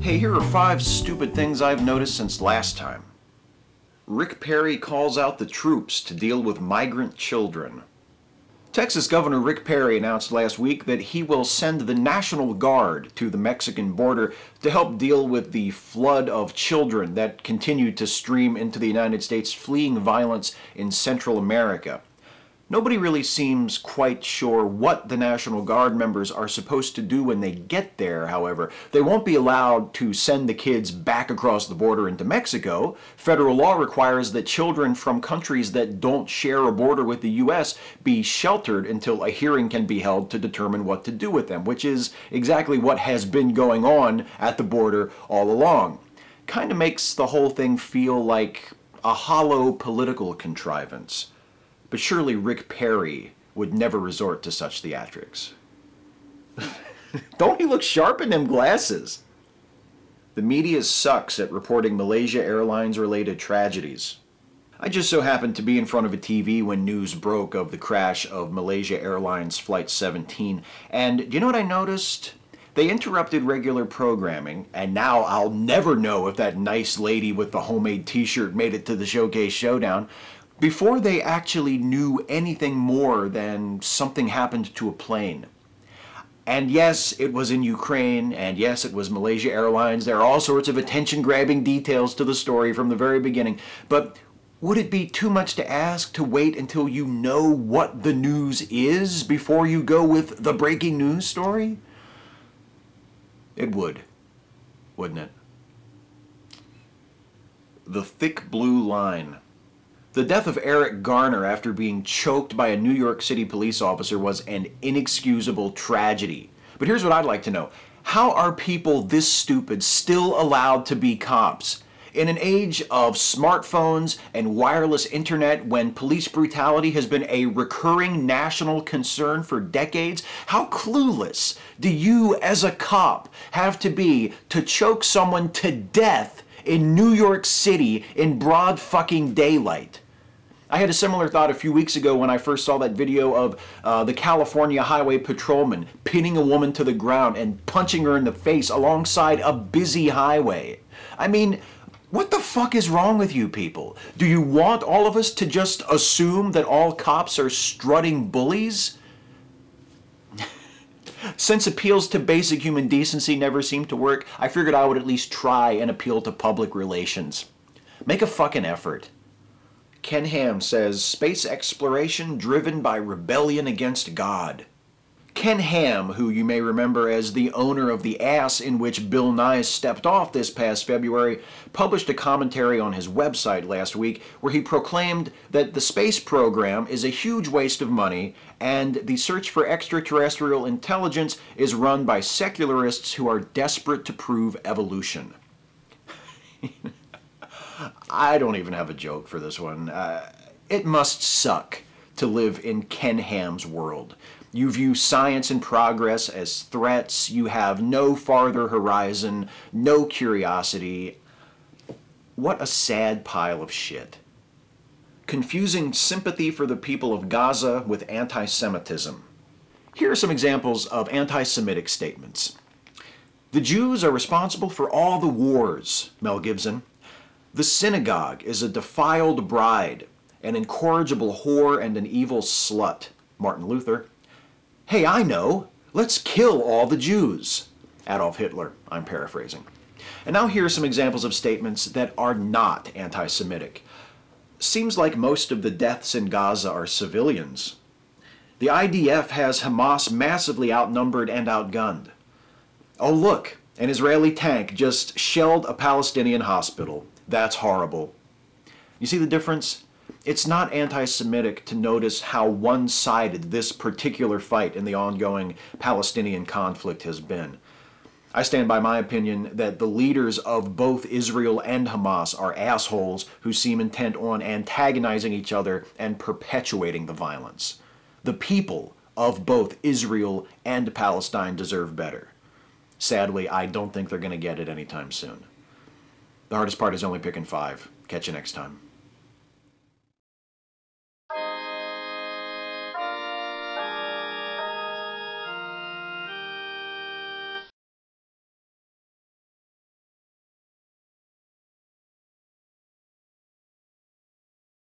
Hey, here are 5 stupid things I've noticed since last time. Rick Perry calls out the troops to deal with migrant children. Texas Governor Rick Perry announced last week that he will send the National Guard to the Mexican border to help deal with the flood of children that continue to stream into the United States fleeing violence in Central America. Nobody really seems quite sure what the National Guard members are supposed to do when they get there, however. They won't be allowed to send the kids back across the border into Mexico. Federal law requires that children from countries that don't share a border with the U.S. be sheltered until a hearing can be held to determine what to do with them, which is exactly what has been going on at the border all along. Kind of makes the whole thing feel like a hollow political contrivance. But surely Rick Perry would never resort to such theatrics. Don't he look sharp in them glasses? The media sucks at reporting Malaysia Airlines related tragedies. I just so happened to be in front of a TV when news broke of the crash of Malaysia Airlines Flight 17, and do you know what I noticed? They interrupted regular programming, and now I'll never know if that nice lady with the homemade t-shirt made it to the Showcase Showdown, before they actually knew anything more than something happened to a plane. And yes, it was in Ukraine, and yes, it was Malaysia Airlines. There are all sorts of attention-grabbing details to the story from the very beginning. But would it be too much to ask to wait until you know what the news is before you go with the breaking news story? It would, wouldn't it? The thick blue line. The death of Eric Garner after being choked by a New York City police officer was an inexcusable tragedy. But here's what I'd like to know. How are people this stupid still allowed to be cops? In an age of smartphones and wireless internet, when police brutality has been a recurring national concern for decades, how clueless do you as a cop have to be to choke someone to death in New York City in broad fucking daylight? I had a similar thought a few weeks ago when I first saw that video of the California Highway Patrolman pinning a woman to the ground and punching her in the face alongside a busy highway. I mean, what the fuck is wrong with you people? Do you want all of us to just assume that all cops are strutting bullies? Since appeals to basic human decency never seem to work, I figured I would at least try and appeal to public relations. Make a fucking effort. Ken Ham says, space exploration driven by rebellion against God. Ken Ham, who you may remember as the owner of the ass in which Bill Nye stepped off this past February, published a commentary on his website last week where he proclaimed that the space program is a huge waste of money and the search for extraterrestrial intelligence is run by secularists who are desperate to prove evolution. I don't even have a joke for this one. It must suck to live in Ken Ham's world. You view science and progress as threats. You have no farther horizon, no curiosity. What a sad pile of shit. Confusing sympathy for the people of Gaza with anti-Semitism. Here are some examples of anti-Semitic statements. The Jews are responsible for all the wars, Mel Gibson. The synagogue is a defiled bride, an incorrigible whore and an evil slut, Martin Luther. Hey, I know. Let's kill all the Jews. Adolf Hitler, I'm paraphrasing. And now here are some examples of statements that are not anti-Semitic. Seems like most of the deaths in Gaza are civilians. The IDF has Hamas massively outnumbered and outgunned. Oh look, an Israeli tank just shelled a Palestinian hospital. That's horrible. You see the difference? It's not anti-Semitic to notice how one-sided this particular fight in the ongoing Palestinian conflict has been. I stand by my opinion that the leaders of both Israel and Hamas are assholes who seem intent on antagonizing each other and perpetuating the violence. The people of both Israel and Palestine deserve better. Sadly, I don't think they're going to get it anytime soon. The hardest part is only picking 5. Catch you next time.